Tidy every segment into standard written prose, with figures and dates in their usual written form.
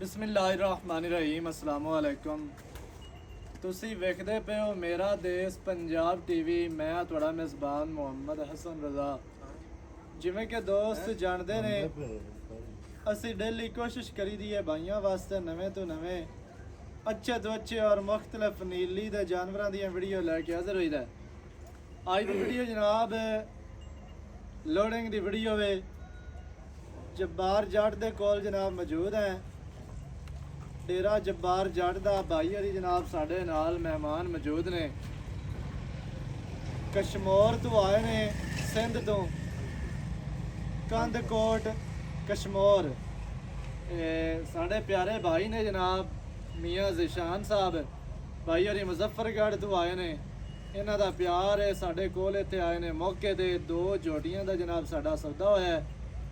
बिस्मिल्लाहिर्रहमानिर्रहीम अस्सलाम वालेकुम। ਤੁਸੀਂ ਵੇਖਦੇ ਪਏ ਹੋ ਮੇਰਾ ਦੇਸ਼ ਪੰਜਾਬ ਟੀਵੀ। ਮੈਂ ਤੁਹਾਡਾ ਮੇਜ਼ਬਾਨ ਮੁਹੰਮਦ ਹਸਨ ਰਜ਼ਾ। ਜਿਵੇਂ ਕਿ ਦੋਸਤ ਜਾਣਦੇ ਨੇ, ਅਸੀਂ ਡੇਲੀ ਕੋਸ਼ਿਸ਼ ਕਰੀਦੀ ਹੈ ਭਾਈਆਂ ਵਾਸਤੇ ਨਵੇਂ ਤੋਂ ਨਵੇਂ ਅੱਛੇ ਤੋਂ ਅੱਛੇ ਔਰ ਮੁਖਤਲਿਫ ਨੀਲੀ ਦੇ ਜਾਨਵਰਾਂ ਦੀਆਂ ਵੀਡੀਓ ਲੈ ਕੇ ਹਾਜ਼ਰ ਹੋਈਦਾ। ਅੱਜ ਦੀ ਵੀਡੀਓ ਜਨਾਬ ਲੋਡਿੰਗ ਦੀ ਵੀਡੀਓ ਵੇ। ਜੱਬਾਰ ਜੱਟ ਦੇ ਕੋਲ ਜਨਾਬ ਮੌਜੂਦ ਹੈ। डेरा जब्बार जट दा भाई हरी जनाब साढ़े नाल मेहमान मौजूद ने। कश्मीर तो आए ने, सिंध तो कंधकोट कश्मीर। साढ़े प्यारे भाई ने जनाब मियाँ ज़िशान साहब भाई हरी मुजफ्फरगढ़ तो आए ने। इन्हां दा प्यार है साढ़े कोल इत्थे आए ने मौके ते। दो जोड़ियां दा जनाब साडा सौदा होया।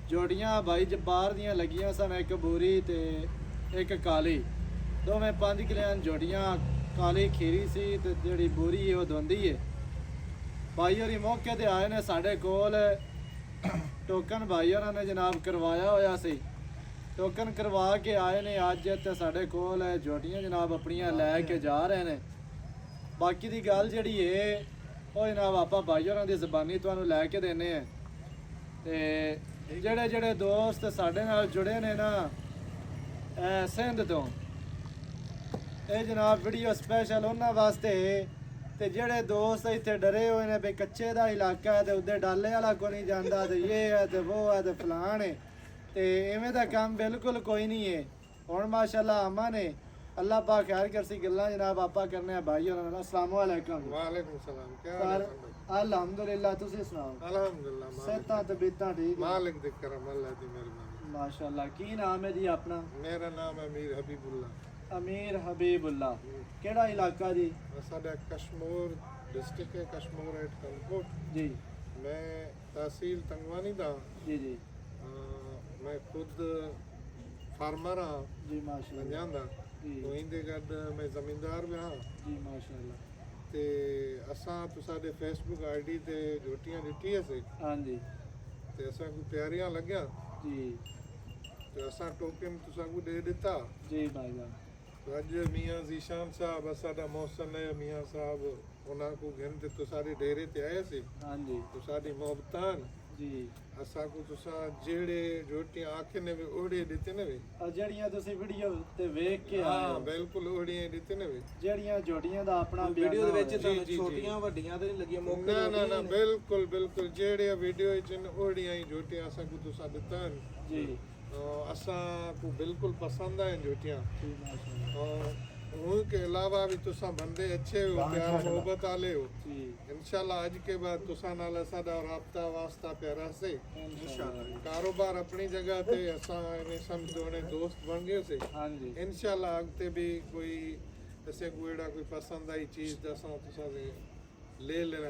जोड़ियां भाई जब्बार दियां लगियां सन, एक बूरी ते एक काली। दोवें 5 किलियां जोड़ियां। काली खीरी सी ते जिहड़ी बूरी है वो धुंदी है। भाई होरी मौके ते आए ने साढ़े कोल। टोकन भाई होरां ने जनाब करवाया होया सी। टोकन करवा के आए ने अज ते साढ़े कोल जोड़ियां जनाब अपनियां लै के जा रहे ने। बाकी दी गल जिहड़ी है वो जनाब आपां भाई होरां दी ज़बानी तुहानूं लै के देने हैं। ते जिहड़े जिहड़े दोस्त साढ़े नाल जुड़े ने ना सिंध तो, ये जनाब वीडियो स्पैशल उन्होंने वास्ते। ते जेड़े दोस्त इत्थे डरे हुए ने भी कच्चे दा इलाका है ते उधर डाले वाला को नहीं जांदा ते ये है ते वो है ते फलान है, ते इवें दा काम बिल्कुल कोई नहीं है। हुण माशाअल्लाह अम्मा ने अल्लाह पाक खैर करसी गल्लां जनाब आपा करने हैं भाई होरां नाल। अस्सलाम वालेकुम। वालेकुम सलाम। क्या हाल है? अल्हम्दुलिल्लाह, तुसी सुनाओ? अल्हम्दुलिल्लाह। सेहतां तबीयतां ठीक है? मालिक दी करम, अल्लाह दी मेहरबानी। माशाअल्लाह। की नाम है जी अपना? मेरा नाम अमीर हबीबुल्ला। अमीर हबीबुल्ला। केड़ा इलाका जी? साडा कश्मीर डिस्ट्रिक्ट है, कश्मीर एट कंधकोट जी। मैं तहसील तंगवानी दा जी जी मैं खुद फार्मर हाँ जी माशाअल्लाह पंजाब दा। जी तो इंदे गड मैं जमींदार भी हाँ। जी माशाअल्लाह। ते असां तुसाडे फेसबुक आईडी ते जोटियां दित्ती है सी हाँ जी ते असां को प्यारियां लग्या जी ते असां टोकन तुसां को दे दिता। जी भाईजान। तो अज मियाँ ज़ीशान साहब असाडा मोहसन है मियाँ साहब उन्हां को घिन ते तुसाडे डेरे ते आए सी। हाँ जी तुसाडी मोहब्बतान जी। असां को तुसां जेड़े रोटियां आखे ने वे ओड़े दिते ने वे। और जड़ियां तुसी वीडियो ते वेख के आए हाँ हो, बिल्कुल ओड़ियां दिते ने वे। जड़ियां जोड़ियां दा अपना ਵੀਡੀਓ ਦੇ ਵਿੱਚ ਜੀ, ਤੁਹਾਨੂੰ ਜੀ, ਛੋਟੀਆਂ ਵੱਡੀਆਂ ਤੇ ਨਹੀਂ ਲੱਗੀਆਂ ਮੌਕੇ ना ना ਤੇ ना बिल्कुल बिल्कुल जेड़े वीडियो च ओड़ियां ही जोटियां असां को तुसां दितन। जी असां को बिल्कुल पसंद आए जोटियां। जी माशाअल्लाह। और उनके अलावा भी तुसां बंदे अच्छे हो, प्यार मोहब्बत आले हो। जी इंशाल्लाह आज के बाद तुसां नाल साडा राब्ता वास्ता प्यारा से इंशाअल्लाह। कारोबार अपनी जगह ते असां इन्हें समझोने दोस्त बन गए से। हाँ जी इंशाल्लाह अगते भी कोई ऐसे कोई कोई पसंद आई चीज तो असां तुसां दे ले लेना।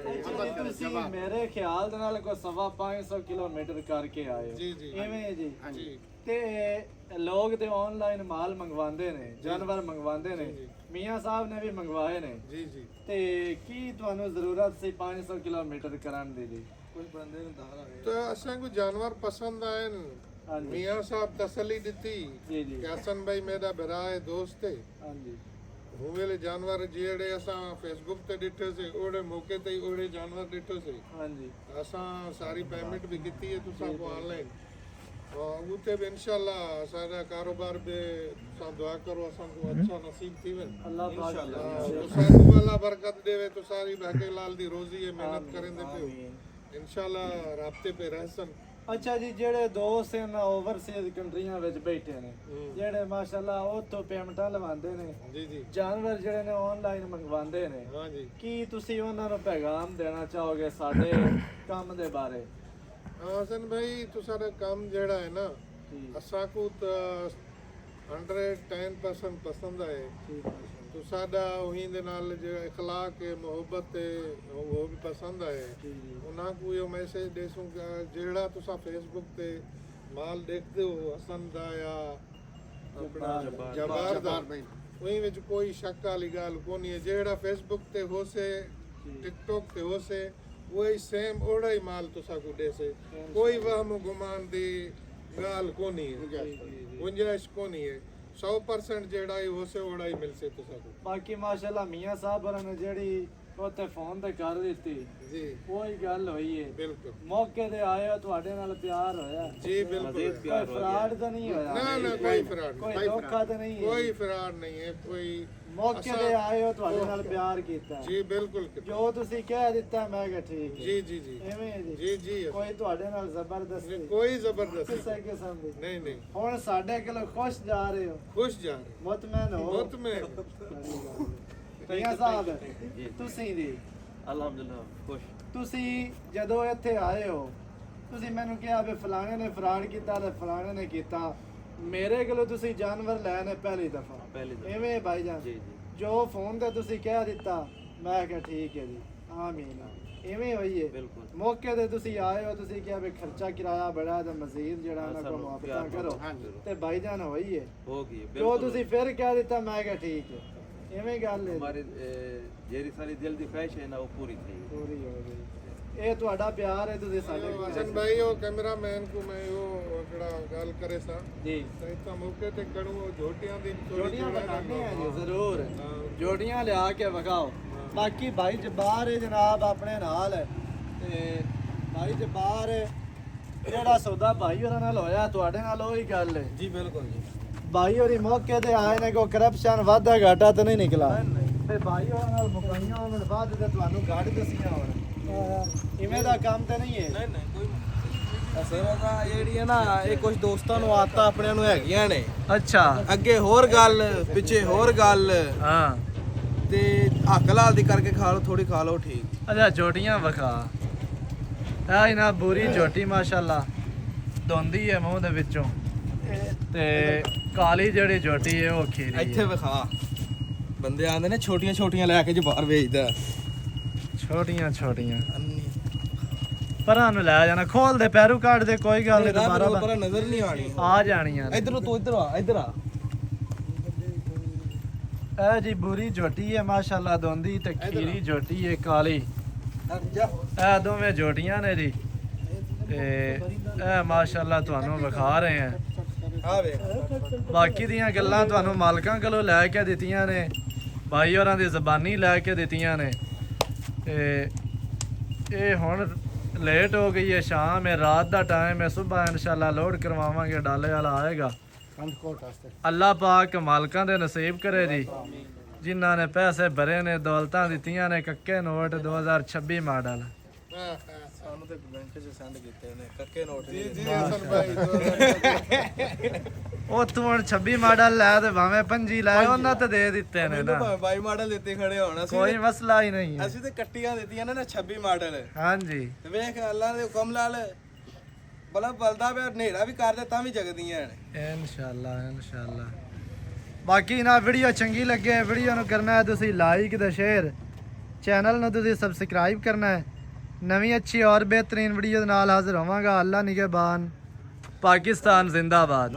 ਤੁਸੀਂ ਮੇਰੇ ਖਿਆਲ ਦੇ ਨਾਲ ਕੋਈ 550 ਕਿਲੋਮੀਟਰ ਕਰਕੇ ਆਏ ਹੋ। ਜੀ, ਜੀ। ਇਵੇਂ ਜੀ जी ਤੇ ਲੋਕ ਤੇ ਆਨਲਾਈਨ ਮਾਲ ਮੰਗਵਾਉਂਦੇ ਨੇ, ਜਾਨਵਰ ਮੰਗਵਾਉਂਦੇ ਨੇ। ਜੀ। ਮੀਆਂ ਸਾਹਿਬ ਨੇ ਵੀ ਮੰਗਵਾਏ ਨੇ। जी जी ਤੇ ਕੀ ਤੁਹਾਨੂੰ ਜ਼ਰੂਰਤ ਸੀ 500 ਕਿਲੋਮੀਟਰ ਕਰਨ ਦੀ ਜੀ? ਕੋਈ ਬੰਦੇ ਨੂੰ ਦਾਲ ਆਏ तो असां को जानवर पसंद आए हाँ जी मियाँ साहब तसल्ली दी जी जी कि हसन भाई मेरा भरा है दोस्त है। हाँ जी हूं वेले जानवर जेड़े असां फेसबुक ते ॾिठे से ओड़े मौके ते ही ओड़े जानवर ॾिठो से। हाँ जी असां सारी पेमेंट भी की है तुसां को ऑनलाइन और उते भी इंशाल्लाह सारा कारोबार भी तुसां दुआ करो असां को अच्छा नसीब थी वन। अल्लाह पाक तुसां को वाला बरकत देवे तो सारी भागे लाल दी रोजी है मेहनत करेंदे पियो इंशाल्लाह राब्ते पे रहसन। अच्छा जी, ਜਿਹੜੇ ਦੋਸਤ ਨੇ ਓਵਰਸੀਜ਼ ਕੰਟਰੀਆਂ ਵਿੱਚ ਬੈਠੇ ਨੇ, ਜਿਹੜੇ ਮਾਸ਼ਾਅੱਲਾ ਉੱਥੋਂ ਪੇਮੈਂਟਾਂ ਲਵਾਉਂਦੇ ਨੇ, जी जी ਜਾਨਵਰ ਜਿਹੜੇ ਨੇ ਆਨਲਾਈਨ ਮੰਗਵਾਉਂਦੇ ਨੇ, हाँ जी ਕੀ ਤੁਸੀਂ ਉਹਨਾਂ ਨੂੰ ਪੈਗਾਮ ਦੇਣਾ ਚਾਹੋਗੇ ਸਾਡੇ ਕੰਮ ਦੇ ਬਾਰੇ? हसन भाई तुसारा काम जेड़ा है ना जी असां को 110% पसंद आए। ठीक है तो साडा उही दे नाल जो इखलाक है मोहब्बत है वो भी पसंद आए। जी जी उन्हां को यो मैसेज देसूं कि जेड़ा तुसा फेसबुक ते माल देखते हो हसन दा या अपना जबार दा उही विच कोई शक वाली गाल कोनी है। जेड़ा फेसबुक ते हो से टिकटॉक ते हो से वही सेम ओड़ा ही माल तुसा को दे से। कोई वहम गुमान दी गाल कोनी है, गुंजाइश कोनी है। 100% ਜਿਹੜਾ ਹੀ ਉਸੇ ਹੋੜਾ ਹੀ ਮਿਲਸੇ ਤੁਸਾਂ ਕੋ ਬਾਕੀ ਮਾਸ਼ਾਅੱਲਾ ਮੀਆਂ ਸਾਹਿਬ ਹੋਰਾਂ ਨੇ ਜਿਹੜੀ ਉੱਥੇ ਫੋਨ ਤੇ ਕਰ ਦਿੱਤੀ ਜੀ ਉਹੀ ਗੱਲ ਹੋਈ ਹੈ ਬਿਲਕੁਲ ਮੌਕੇ ਤੇ ਆਏ ਹੋ ਤੁਹਾਡੇ ਨਾਲ ਪਿਆਰ ਹੋਇਆ ਜੀ ਬਿਲकुल ਕੋਈ ਫਰਾਡ ਤਾਂ ਨਹੀਂ ਹੋਇਆ ਨਾ ਨਾ ਕੋਈ ਫਰਾਡ ਕੋਈ ਨਹੀਂ ਧੋਖਾ ਤਾਂ ਨਹੀਂ ਹੈ ਕੋਈ ਫਰਾਡ ਨਹੀਂ ਹੈ ਕੋਈ ਮੌਕੇ ਤੇ ਆਏ ਹੋ ਤੁਹਾਡੇ ਨਾਲ ਪਿਆਰ ਕੀਤਾ ਜੀ ਬਿਲकुल ਜੋ ਤੁਸੀਂ ਕਹਿ ਦਿੱਤਾ ਮੈਂ ਕਿਹਾ ਠੀਕ ਹੈ ਜੀ ਜੀ ਜੀ ਐਵੇਂ ਹੈ ਜੀ ਜੀ ਜੀ ਕੋਈ ਤੁਹਾਡੇ ਨਾਲ ਜ਼ਬਰਦਸਤੀ ਕੋਈ ਜ਼ਬਰਦਸਤੀ ਕਿਸੇ ਕਿਸਮ ਦੀ ਨਹੀਂ ਨਹੀਂ ਹੁਣ ਸਾਡੇ ਕੋਲ ਖੁਸ਼ ਜਾ ਰਹੇ ਹੋ ਖੁਸ਼ ਜਾ ਰਹੇ ਮੁਤਮੈਨ ਹੋ ਬਹੁਤ ਮੈਂ ਮੀਆਂ ਸਾਹਿਬ ਤੁਸੀਂ ਜੀ ਅਲਹਮਦੁਲਿਲਾ ਖੁਸ਼ ਤੁਸੀਂ ਜਦੋਂ ਇੱਥੇ ਆਏ ਹੋ ਤੁਸੀਂ ਮੈਨੂੰ ਕਿਹਾ ਵੀ ਫਲਾਣੇ ਨੇ ਫਰਾਡ ਕੀਤਾ ਤੇ ਫਲਾਣੇ ਨੇ ਕੀਤਾ ਮੇਰੇ ਕੋਲੋਂ ਤੁਸੀਂ ਜਾਨਵਰ ਲੈ ਨੇ ਪਹਿਲੀ ਦਫਾ ਪਹਿਲੀ ਦਫਾ। ਐਵੇਂ ਭਾਈਜਾਨ ਜੀ ਜੀ ਜੋ ਫੋਨ ਤੇ ਤੁਸੀਂ ਕਹਿ ਦਿੱਤਾ ਮੈਂ ਕਿਹਾ ਠੀਕ ਹੈ ਜੀ ਆਮੀਨ ਐਵੇਂ ਹੋਈ ਹੈ ਬਿਲਕੁਲ ਮੌਕੇ ਤੇ ਤੁਸੀਂ ਆਏ ਹੋ ਤੁਸੀਂ ਕਿਹਾ ਵੀ ਖਰਚਾ ਕਿਰਾਇਆ ਬੜਾ ਤੇ ਮਜ਼ੀਦ ਜਿਹੜਾ ਉਹਨਾਂ ਕੋਲ ਮੁਆਫਤਾ ਕਰੋ ਤੇ ਭਾਈਜਾਨ ਹੋਈ ਹੈ ਹੋ ਗਈ ਜੋ ਤੁਸੀਂ ਫਿਰ ਕਹਿ ਦਿੱਤਾ ਮੈਂ ਕਿਹਾ ਠੀਕ ਹੈ ਐਵੇਂ ਗੱਲ ਹੈ हमारी ਜਿਹੜੀ ਸਾਰੀ ਦਿਲ ਦੀ ਖੁਆਇਸ਼ ਹੈ ਨਾ ਉਹ ਪੂਰੀ થઈ ਪੂਰੀ ਹੋ ਗਈ ਇਹ ਤੁਹਾਡਾ ਪਿਆਰ ਹੈ ਤੁਸੀਂ ਸਾਡੇ ਹਸਨ ਭਾਈ ਉਹ ਕੈਮਰਾਮੈਨ ਕੋ ਮੈਂ ਉਹ ਜਿਹੜਾ ਗੱਲ ਕਰੇ ਸਾਂ ਜੀ ਤੇ ਤਾਂ ਮੌਕੇ ਤੇ ਕਣੂ ਉਹ ਝੋਟੀਆਂ ਦੀ ਥੋੜ੍ਹੀ ਜੋੜੀਆਂ ਜਿਹੀ ਵਿਖਾਣੇ ਆ ਜੀ ਜ਼ਰੂਰ ਜੋੜੀਆਂ ਲਿਆ ਕੇ ਵਿਖਾਓ ਬਾਕੀ ਭਾਈ ਜਬਾਰ ਹੈ ਜਨਾਬ ਆਪਣੇ ਨਾਲ ਹੈ ਤੇ ਭਾਈ ਜਬਾਰ ਜਿਹੜਾ ਸੌਦਾ ਭਾਈ ਹੋਰਾਂ ਨਾਲ ਹੋਇਆ ਤੁਹਾਡੇ ਨਾਲ ਉਹੀ ਗੱਲ ਹੈ ਜੀ ਬਿਲਕੁਲ ਜੀ ਭਾਈ ਹੋਰੀ ਮੌਕੇ ਤੇ ਆਏ ਨੇ ਕੋ ਕਰਪਸ਼ਨ ਵਾਧਾ ਘਾਟਾ ਤਾਂ ਨਹੀਂ ਨਿਕਲਾ ਤੇ ਭਾਈ ਹੋਰਾਂ ਨਾਲ ਮੁਕਾਈਆਂ ਉਹਨਾਂ ਬਾਅਦ ਤੇ ਤੁਹਾਨੂੰ ਗਾੜ ਦਸੀਆਂ ਹੁਣ ਇਵੇਂ ਦਾ ਕੰਮ ਤੇ ਨਹੀਂ ਹੈ ਨਹੀਂ ਨਹੀਂ ਕੋਈ ਸੇਵਾ ਦਾ ਜਿਹੜੀ ਹੈ ਨਾ ਇਹ ਕੁਝ ਦੋਸਤਾਂ ਨੂੰ ਆਦਤਾਂ ਆਪਣਿਆਂ ਨੂੰ ਹੈਗੀਆਂ ਨੇ ਅੱਛਾ ਅੱਗੇ ਹੋਰ ਗੱਲ ਪਿੱਛੇ ਹੋਰ ਗੱਲ ਹਾਂ ਤੇ ਹੱਕ ਲਾਲ ਦੀ ਕਰਕੇ ਖਾ ਲਓ ਥੋੜੀ ਖਾ ਲਓ ਠੀਕ ਅੱਛਾ ਜੋਟੀਆਂ ਵਿਖਾ ਇਹ ਇਹਨਾਂ ਬੁਰੀ ਜੋਟੀ ਮਾਸ਼ਾਅੱਲਾ ਧੁੰਦੀ ਹੈ ਮੂੰਹ ਦੇ ਵਿੱਚੋਂ ਤੇ ਕਾਲੀ ਜਿਹੜੀ ਜੋਟੀ ਹੈ ਉਹ ਖੀਰੀ ਹੈ। ਇੱਥੇ ਵਿਖਾ ਬੰਦੇ ਆਂਦੇ ਨੇ ਛੋਟੀਆਂ ਛੋਟੀਆਂ ਲੈ ਕੇ ਜੋ ਬਾਹਰ ਵੇਚਦਾ ਛੋਟੀਆਂ ਛੋਟੀਆਂ ਪਰਾਂ ਨੂੰ ਲੈ ਜਾਣਾ ਖੋਲ ਦੇ ਪੈਰੂ ਕਾਟ ਦੇ ਕੋਈ ਗੱਲ ਨਹੀਂ ਦੁਬਾਰਾ ਪਰ ਨਜ਼ਰ ਨਹੀਂ ਆਣੀ ਆ ਜਾਣੀਆਂ ਨੇ। ਇਧਰ ਤੂੰ ਇਧਰ ਆ ਇਧਰ ਆ ਇਹ ਜੀ ਬੁਰੀ ਜੋਟੀ ਹੈ ਮਾਸ਼ਾਅੱਲਾ ਧੁੰਦੀ ਤੇ ਖੀਰੀ ਜੋਟੀ ਹੈ ਕਾਲੀ ਇਹ ਦੋਵੇਂ ਜੋਟੀਆਂ ਨੇ ਜੀ ਤੇ ਇਹ ਮਾਸ਼ਾਅੱਲਾ ਤੁਹਾਨੂੰ ਵਿਖਾ ਰਹੇ ਆ ਆ ਵੇਖ ਬਾਕੀ ਦੀਆਂ ਗੱਲਾਂ ਤੁਹਾਨੂੰ ਮਾਲਕਾਂ ਕੋਲੋਂ ਲੈ ਕੇ ਦਿੱਤੀਆਂ ਨੇ ਭਾਈ ਹੋਰਾਂ ਦੀ ਜ਼ਬਾਨੀ ਲੈ ਕੇ ਦਿੱਤੀਆਂ ਨੇ ਤੇ ਇਹ ਹੁਣ ਲੇਟ ਹੋ ਗਈ ਹੈ ਸ਼ਾਮ ਹੈ ਰਾਤ ਦਾ ਟਾਈਮ ਹੈ ਸਵੇਰ ਇਨਸ਼ਾਅੱਲਾ ਲੋਡ ਕਰਵਾਵਾਂਗੇ ਡਾਲੇ ਵਾਲਾ ਆਏਗਾ ਅੱਲਾਹ ਪਾਕ ਮਾਲਕਾਂ ਦੇ ਨਸੀਬ ਕਰੇ ਜੀ ਜਿਨ੍ਹਾਂ ਨੇ ਪੈਸੇ ਭਰੇ ਨੇ ਦੌਲਤਾਂ ਦਿੱਤੀਆਂ ਨੇ ਕੱਕੇ ਨੋਟ 2026 ਮਾਡਲ ਸਾਨੂੰ ਤੇ ਬੈਂਕ 'ਚ ਸੈਂਡ ਕੀਤੇ ਨੇ ਕੱਕੇ ਨੋਟ ਜੀ ਜੀ ਹਸਨ ਭਾਈ ਉਹ ਤੂੰ ਹੁਣ 26 ਮਾਡਲ ਲੈ ਤੇ ਭਾਵੇਂ 25 ਲੈ ਉਹਨਾਂ ਤੇ ਦੇ ਦਿੱਤੇ ਨੇ ਨਾ ਭਾਵੇਂ 22 ਮਾਡਲ ਦਿੱਤੇ ਖੜੇ ਹੋਣ ਕੋਈ ਮਸਲਾ ਹੀ ਨਹੀਂ ਹੈ ਅਸੀਂ ਤੇ ਕੱਟੀਆਂ ਦਿੱਤੀਆਂ ਨੇ ਨਾ 26 ਮਾਡਲ ਹਾਂਜੀ ਤੇ ਵੇਖ ਅੱਲਾ ਦੇ ਹੁਕਮ ਨਾਲ ਬਲਾ ਬਲਦਾ ਪਿਆ ਹਨੇਰਾ ਵੀ ਕਰਦੇ ਤਾਂ ਵੀ ਜਗਦੀਆਂ ਨੇ ਇਨਸ਼ਾਅੱਲਾ ਇਨਸ਼ਾਅੱਲਾ ਬਾਕੀ ਨਾ ਵੀਡੀਓ ਚੰਗੀ ਲੱਗੇ ਵੀਡੀਓ ਨੂੰ ਕਰਨਾ ਹੈ ਤੁਸੀਂ ਲਾਈਕ ਤੇ ਸ਼ੇਅਰ ਚੈਨਲ ਨੂੰ ਤੁਸੀਂ ਸਬਸਕ੍ਰਾਈਬ ਕਰਨਾ ਹੈ ਨਵੀਂ ਅੱਛੀ ਔਰ ਬਿਹਤਰੀਨ ਵੀਡੀਓ ਦੇ ਨਾਲ ਹਾਜ਼ਰ ਹੋਵਾਂਗਾ ਅੱਲਾ ਨਿਗਹਿਬਾਨ ਪਾਕਿਸਤਾਨ ਜ਼ਿੰਦਾਬਾਦ